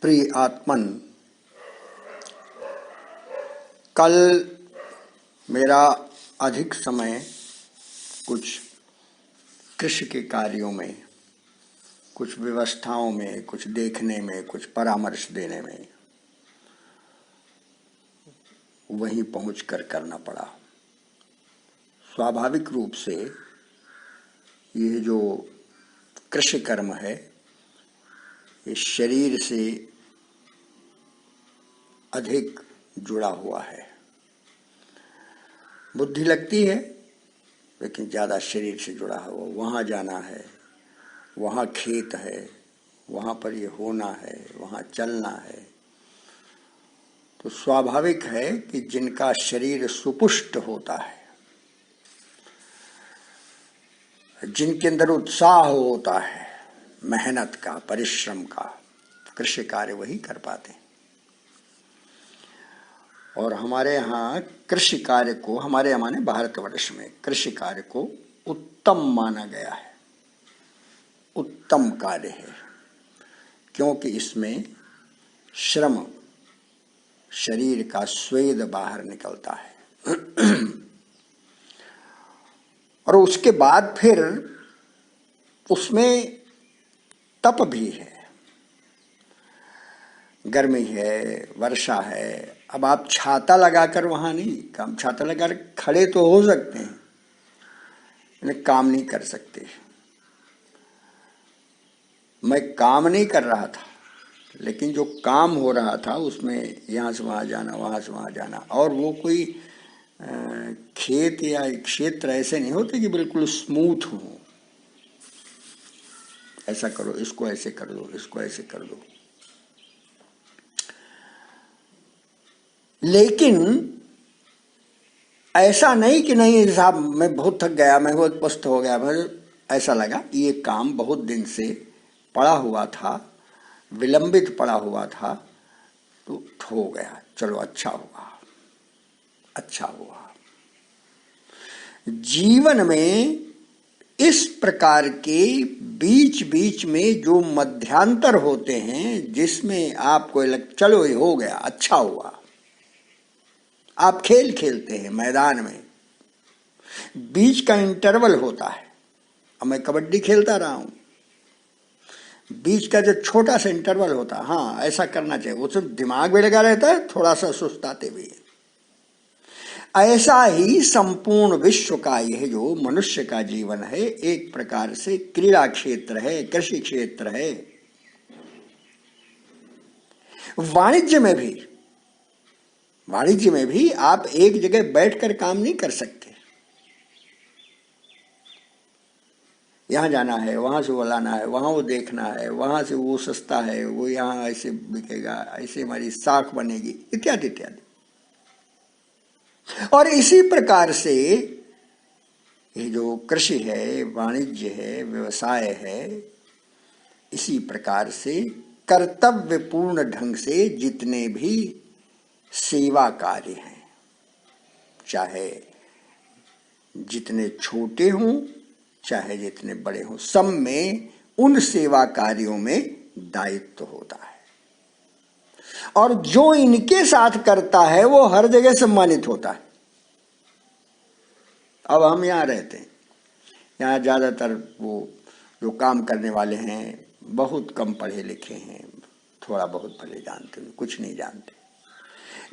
प्रिय आत्मन, कल मेरा अधिक समय कुछ कृषि के कार्यों में, कुछ व्यवस्थाओं में, कुछ देखने में, कुछ परामर्श देने में वहीं पहुंचकर करना पड़ा। स्वाभाविक रूप से ये जो कृषि कर्म है ये शरीर से अधिक जुड़ा हुआ है। बुद्धि लगती है लेकिन ज़्यादा शरीर से जुड़ा हुआ। वहाँ जाना है, वहाँ खेत है, वहाँ पर ये होना है, वहाँ चलना है। तो स्वाभाविक है कि जिनका शरीर सुपुष्ट होता है, जिनके अंदर उत्साह होता है मेहनत का, परिश्रम का, कृषि कार्य वही कर पाते हैं। और हमारे यहाँ कृषि कार्य को, हमारे यहाँ माने भारतवर्ष में कृषि कार्य को उत्तम माना गया है। उत्तम कार्य है क्योंकि इसमें श्रम, शरीर का स्वेद बाहर निकलता है और उसके बाद फिर उसमें तप भी है, गर्मी है, वर्षा है। अब आप छाता लगाकर वहां नहीं, काम छाता लगाकर खड़े तो हो सकते हैं लेकिन काम नहीं कर सकते। मैं काम नहीं कर रहा था लेकिन जो काम हो रहा था उसमें यहाँ से वहाँ जाना, वहाँ से वहाँ जाना। और वो कोई खेत या क्षेत्र ऐसे नहीं होते कि बिल्कुल स्मूथ हो, ऐसा करो, इसको ऐसे कर दो, इसको ऐसे कर दो। लेकिन ऐसा नहीं कि नहीं साहब मैं बहुत थक गया, मैं बहुत पस्त हो गया, ऐसा लगा ये काम बहुत दिन से पड़ा हुआ था, विलंबित पड़ा हुआ था, तो हो गया, चलो अच्छा हुआ, अच्छा हुआ। जीवन में इस प्रकार के बीच बीच में जो मध्यांतर होते हैं जिसमें आपको चलो ये हो गया, अच्छा हुआ। आप खेल खेलते हैं मैदान में, बीच का इंटरवल होता है। अब मैं कबड्डी खेलता रहा हूं, बीच का जो छोटा सा इंटरवल होता है, हाँ ऐसा करना चाहिए, वो तो दिमाग में लगा रहता है, थोड़ा सा सुस्ताते भी है। ऐसा ही संपूर्ण विश्व का यह जो मनुष्य का जीवन है एक प्रकार से क्रीड़ा क्षेत्र है, कृषि क्षेत्र है। वाणिज्य में भी आप एक जगह बैठकर काम नहीं कर सकते। यहाँ जाना है, वहां से वो लाना है, वहां वो देखना है, वहां से वो सस्ता है, वो यहाँ ऐसे बिकेगा, ऐसे हमारी साख बनेगी, इत्यादि इत्यादि। और इसी प्रकार से ये जो कृषि है, वाणिज्य है, व्यवसाय है, इसी प्रकार से कर्तव्यपूर्ण ढंग से जितने भी सेवा कार्य हैं, चाहे जितने छोटे हों चाहे जितने बड़े हों, सब में उन सेवा कार्यों में दायित्व होता है। और जो इनके साथ करता है वो हर जगह सम्मानित होता है। अब हम यहाँ रहते हैं, यहाँ ज्यादातर वो जो काम करने वाले हैं बहुत कम पढ़े लिखे हैं, थोड़ा बहुत भले जानते हैं, कुछ नहीं जानते।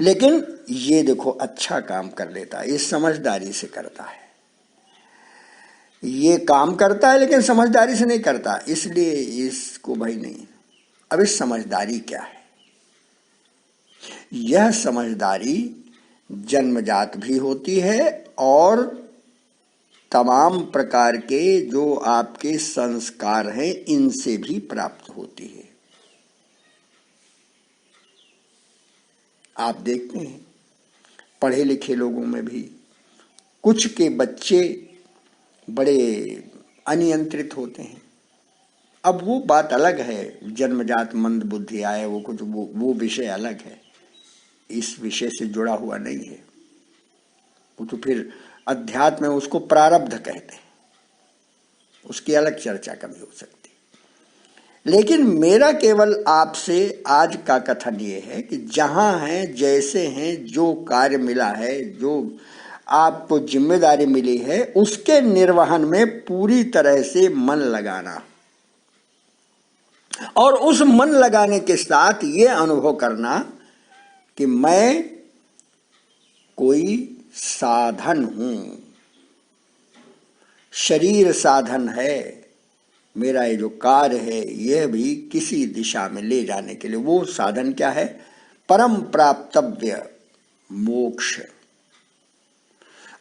लेकिन ये देखो अच्छा काम कर लेता है, ये समझदारी से करता है, ये काम करता है लेकिन समझदारी से नहीं करता, इसलिए इसको भाई नहीं। अब इस समझदारी क्या है? यह समझदारी जन्मजात भी होती है और तमाम प्रकार के जो आपके संस्कार हैं इनसे भी प्राप्त होती है। आप देखते हैं पढ़े लिखे लोगों में भी कुछ के बच्चे बड़े अनियंत्रित होते हैं। अब वो बात अलग है, जन्मजात मंद बुद्धि आए, वो कुछ वो विषय अलग है, इस विषय से जुड़ा हुआ नहीं है। वो तो फिर अध्यात्म में उसको प्रारब्ध कहते हैं, उसकी अलग चर्चा कभी हो सकती। लेकिन मेरा केवल आपसे आज का कथन ये है कि जहां हैं, जैसे हैं, जो कार्य मिला है, जो आपको जिम्मेदारी मिली है, उसके निर्वहन में पूरी तरह से मन लगाना, और उस मन लगाने के साथ ये अनुभव करना कि मैं कोई साधन हूं, शरीर साधन है, मेरा ये जो कार्य है यह भी किसी दिशा में ले जाने के लिए। वो साधन क्या है? परम प्राप्तव्य मोक्ष।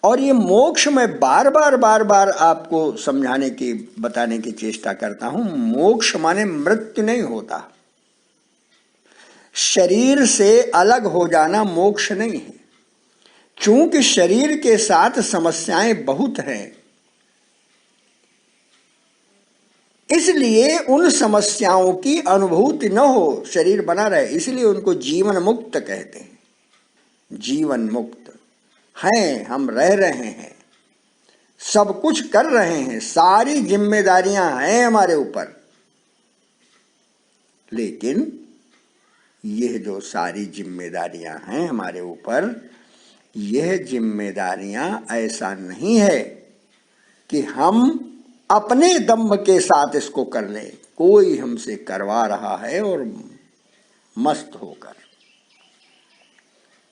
और ये मोक्ष मैं बार बार आपको समझाने की, बताने की चेष्टा करता हूं। मोक्ष माने मृत्यु नहीं होता, शरीर से अलग हो जाना मोक्ष नहीं है। क्योंकि शरीर के साथ समस्याएं बहुत हैं, इसलिए उन समस्याओं की अनुभूति न हो, शरीर बना रहे, इसलिए उनको जीवन मुक्त कहते हैं। जीवन मुक्त हैं, हम रह रहे हैं, सब कुछ कर रहे हैं, सारी जिम्मेदारियां हैं हमारे ऊपर, लेकिन यह जो सारी जिम्मेदारियां हैं हमारे ऊपर, यह जिम्मेदारियां ऐसा नहीं है कि हम अपने दम्भ के साथ इसको कर ले। कोई हमसे करवा रहा है और मस्त होकर।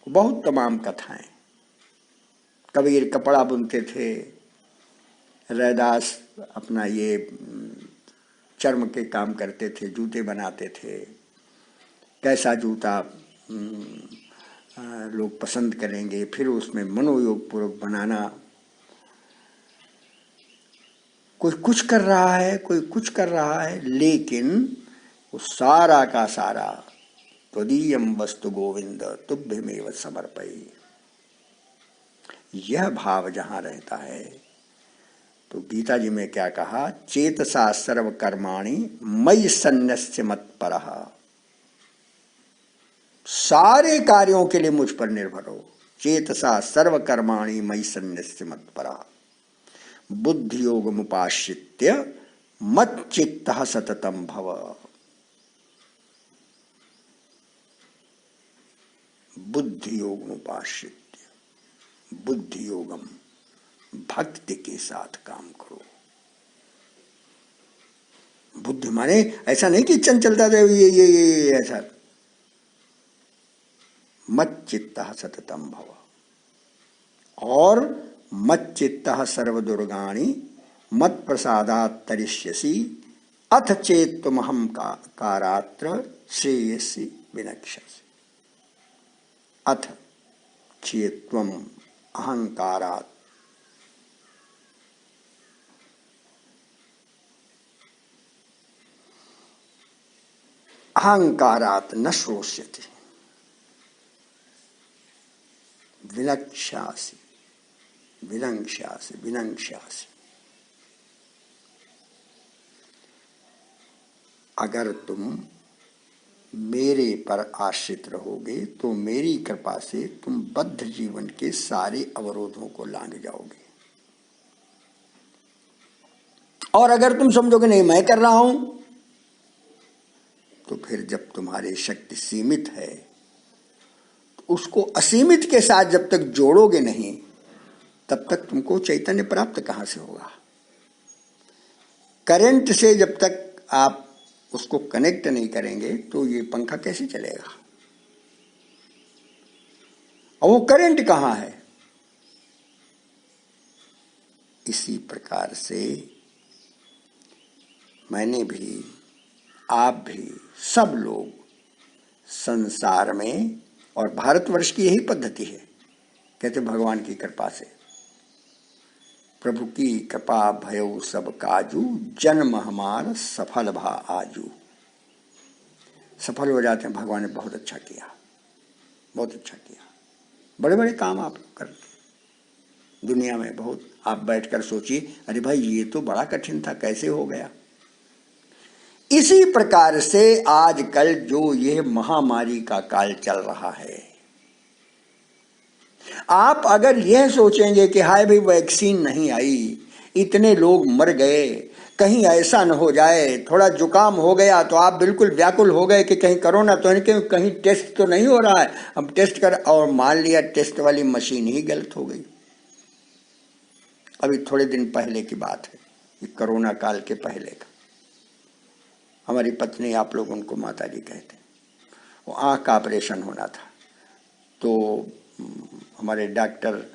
बहुत तमाम कथाएं। कबीर कपड़ा बुनते थे, रैदास अपना ये चर्म के काम करते थे, जूते बनाते थे। कैसा जूता लोग पसंद करेंगे, फिर उसमें मनोयोग पूर्वक बनाना। कोई कुछ कर रहा है, कोई कुछ कर रहा है, लेकिन वो सारा का सारा त्वदीयं वस्तु गोविंद तुभ्यमेव समर्पयि। यह भाव जहां रहता है, तो गीता जी में क्या कहा? चेतसा सर्व कर्माणि मयि सन्न्यस्य मत्परः। सारे कार्यों के लिए मुझ पर निर्भर हो। चेतसा सर्व कर्माणि मयि सन्न्यस्य मत्परः बुद्धि योगमुपाश्रित्य मच्चित्तः सततं भव। बुद्धि योगमुपाश्रित्य, बुद्धि योगम, भक्ति के साथ काम करो। बुद्धि माने ऐसा नहीं कि चंचलता दे ये ऐसा। मच्चित्तः सततं भव। और मच्चित्तः सर्वदुर्गाणि मत्प्रसादात् तरिष्यसि अथ चेत्त्वमहं कारात्र श्रेयसि विनक्ष्यसि। अथ चेत्त्वम् अहंकारात्, अहंकारात् न श्रोष्यति विनक्ष्यासि विनंक्ष्यासि विनंक्ष्यासि। अगर तुम मेरे पर आश्रित रहोगे तो मेरी कृपा से तुम बद्ध जीवन के सारे अवरोधों को लांघ जाओगे। और अगर तुम समझोगे नहीं मैं कर रहा हूं, तो फिर जब तुम्हारी शक्ति सीमित है, तो उसको असीमित के साथ जब तक जोड़ोगे नहीं, तब तक तुमको चैतन्य प्राप्त कहां से होगा? करंट से जब तक आप उसको कनेक्ट नहीं करेंगे तो ये पंखा कैसे चलेगा? और वो करंट कहां है? इसी प्रकार से मैंने भी, आप भी, सब लोग संसार में, और भारतवर्ष की यही पद्धति है, कहते भगवान की कृपा से, प्रभु की कृपा भयो सब काजू, जन्म हमार सफल भा आजू। सफल हो जाते हैं। भगवान ने बहुत अच्छा किया, बहुत अच्छा किया। बड़े बड़े काम आप करते दुनिया में बहुत। आप बैठकर सोचिए, अरे भाई ये तो बड़ा कठिन था, कैसे हो गया? इसी प्रकार से आजकल जो ये महामारी का काल चल रहा है, आप अगर यह सोचेंगे कि हाय भाई वैक्सीन नहीं आई, इतने लोग मर गए, कहीं ऐसा न हो जाए, थोड़ा जुकाम हो गया तो आप बिल्कुल व्याकुल हो गए कि कहीं कोरोना तो नहीं, कहीं टेस्ट तो नहीं हो रहा है, अब टेस्ट कर, और मान लिया टेस्ट वाली मशीन ही गलत हो गई। अभी थोड़े दिन पहले की बात है, ये कोरोना काल के पहले का। हमारी पत्नी, आप लोग उनको माता जी कहते हैं, वो आँख का ऑपरेशन होना था, तो हमारे डॉक्टर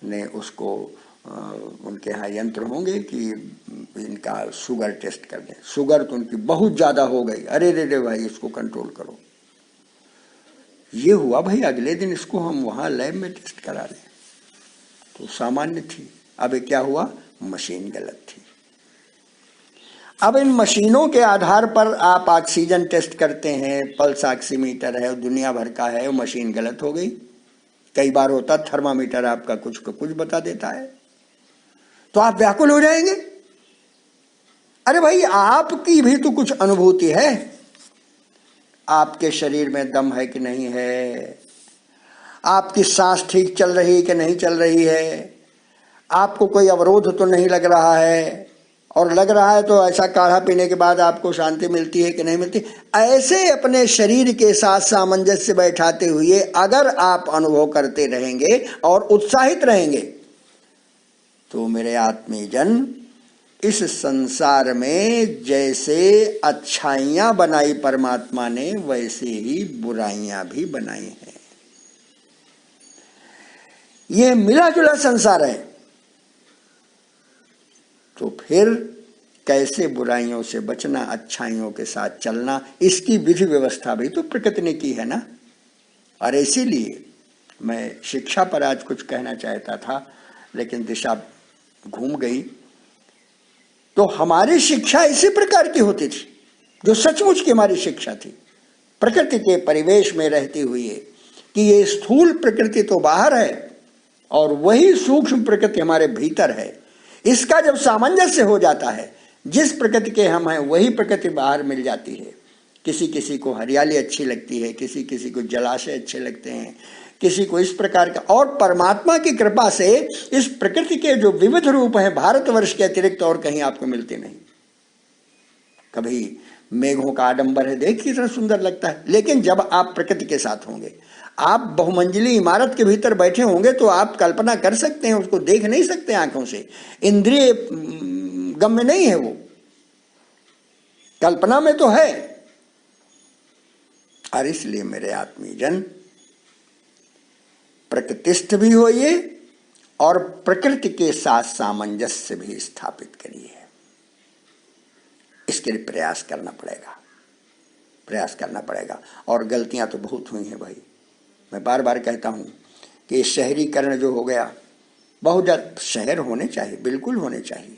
ने उसको उनके यहाँ यंत्र होंगे कि इनका शुगर टेस्ट कर दें। शुगर तो उनकी बहुत ज़्यादा हो गई, अरे रे रे भाई इसको कंट्रोल करो। ये हुआ भाई, अगले दिन इसको हम वहाँ लैब में टेस्ट करा लें तो सामान्य थी। अब क्या हुआ, मशीन गलत थी। अब इन मशीनों के आधार पर आप ऑक्सीजन टेस्ट करते हैं, पल्स ऑक्सीमीटर है, दुनिया भर का है, मशीन गलत हो गई। कई बार होता थर्मामीटर आपका कुछ को कुछ बता देता है, तो आप व्याकुल हो जाएंगे। अरे भाई, आपकी भी तो कुछ अनुभूति है, आपके शरीर में दम है कि नहीं है, आपकी सांस ठीक चल रही है कि नहीं चल रही है, आपको कोई अवरोध तो नहीं लग रहा है, और लग रहा है तो ऐसा काढ़ा पीने के बाद आपको शांति मिलती है कि नहीं मिलती। ऐसे अपने शरीर के साथ सामंजस्य बैठाते हुए अगर आप अनुभव करते रहेंगे और उत्साहित रहेंगे, तो मेरे आत्मीजन, इस संसार में जैसे अच्छाइयां बनाई परमात्मा ने, वैसे ही बुराइयां भी बनाई हैं। यह मिला जुला संसार है, तो फिर कैसे बुराइयों से बचना, अच्छाइयों के साथ चलना, इसकी विधि व्यवस्था भी तो प्रकृति ने की है ना। और इसीलिए मैं शिक्षा पर आज कुछ कहना चाहता था, लेकिन दिशा घूम गई। तो हमारी शिक्षा इसी प्रकार की होती थी, जो सचमुच की हमारी शिक्षा थी, प्रकृति के परिवेश में रहती हुई, कि ये स्थूल प्रकृति तो बाहर है और वही सूक्ष्म प्रकृति हमारे भीतर है। इसका जब सामंजस्य हो जाता है, जिस प्रकृति के हम हैं वही प्रकृति बाहर मिल जाती है। किसी किसी को हरियाली अच्छी लगती है, किसी किसी को जलाशय अच्छे लगते हैं, किसी को इस प्रकार का। और परमात्मा की कृपा से इस प्रकृति के जो विविध रूप हैं, भारतवर्ष के अतिरिक्त और कहीं आपको मिलते नहीं। कभी मेघों का आडंबर है, देख कितना सुंदर लगता है, लेकिन जब आप प्रकृति के साथ होंगे, आप बहुमंजिली इमारत के भीतर बैठे होंगे, तो आप कल्पना कर सकते हैं, उसको देख नहीं सकते आंखों से, इंद्रिय गम्य नहीं है, वो कल्पना में तो है। और इसलिए मेरे आत्मीजन, प्रकृतिस्थ भी होइए और प्रकृति के साथ सामंजस्य भी स्थापित करिए। इसके लिए प्रयास करना पड़ेगा, प्रयास करना पड़ेगा। और गलतियां तो बहुत हुई हैं भाई, मैं बार बार कहता हूं कि शहरीकरण जो हो गया, बहुत ज्यादा शहर होने चाहिए, बिल्कुल होने चाहिए,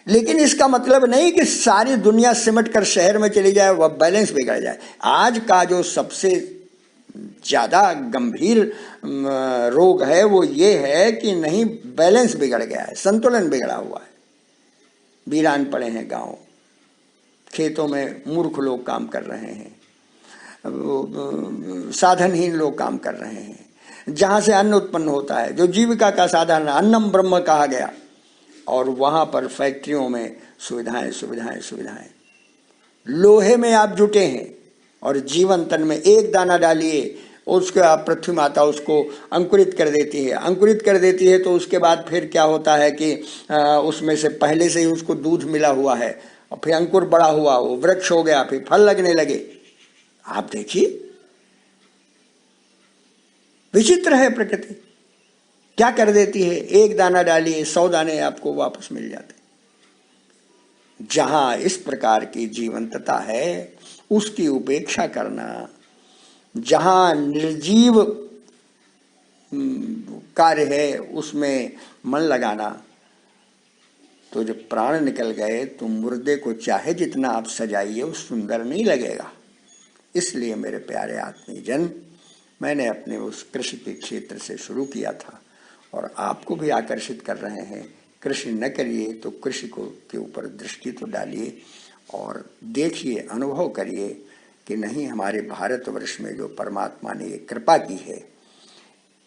लेकिन इसका मतलब नहीं कि सारी दुनिया सिमट कर शहर में चली जाए, वह बैलेंस बिगड़ जाए। आज का जो सबसे ज्यादा गंभीर रोग है वो ये है कि नहीं, बैलेंस बिगड़ गया है, संतुलन बिगड़ा हुआ है। वीरान पड़े हैं गांव, खेतों में मूर्ख लोग काम कर रहे हैं, साधनहीन लोग काम कर रहे हैं, जहां से अन्न उत्पन्न होता है, जो जीविका का साधन, अन्नम ब्रह्म कहा गया, और वहां पर फैक्ट्रियों में सुविधाएं सुविधाएं सुविधाएं। लोहे में आप जुटे हैं और जीवन तन में एक दाना डालिए, उसके आप पृथ्वी माता उसको अंकुरित कर देती है, अंकुरित कर देती है, तो उसके बाद फिर क्या होता है कि उसमें से पहले से ही उसको दूध मिला हुआ है, और फिर अंकुर बड़ा हुआ, वो वृक्ष हो गया, फिर फल लगने लगे। आप देखिए, विचित्र है प्रकृति, क्या कर देती है, एक दाना डालिए 100 दाने आपको वापस मिल जाते। जहां इस प्रकार की जीवंतता है उसकी उपेक्षा करना, जहां निर्जीव कार्य है उसमें मन लगाना, तो जब प्राण निकल गए तो मुर्दे को चाहे जितना आप सजाइए वो सुंदर नहीं लगेगा। इसलिए मेरे प्यारे आत्मीजन, मैंने अपने उस कृषि के क्षेत्र से शुरू किया था और आपको भी आकर्षित कर रहे हैं। कृषि न करिए तो कृषि को के ऊपर दृष्टि तो डालिए और देखिए, अनुभव करिए कि नहीं, हमारे भारतवर्ष में जो परमात्मा ने ये कृपा की है,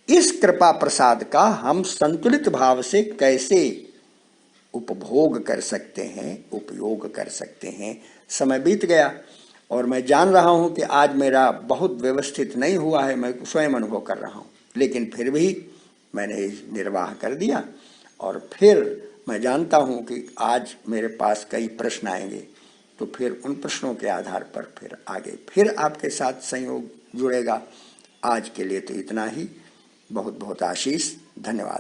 इस कृपा प्रसाद का हम संतुलित भाव से कैसे उपभोग कर सकते हैं, उपयोग कर सकते हैं। समय बीत गया और मैं जान रहा हूं कि आज मेरा बहुत व्यवस्थित नहीं हुआ है, मैं स्वयं अनुभव कर रहा हूं, लेकिन फिर भी मैंने निर्वाह कर दिया। और फिर मैं जानता हूं कि आज मेरे पास कई प्रश्न आएंगे, तो फिर उन प्रश्नों के आधार पर फिर आगे फिर आपके साथ संयोग जुड़ेगा। आज के लिए तो इतना ही। बहुत बहुत आशीष। धन्यवाद।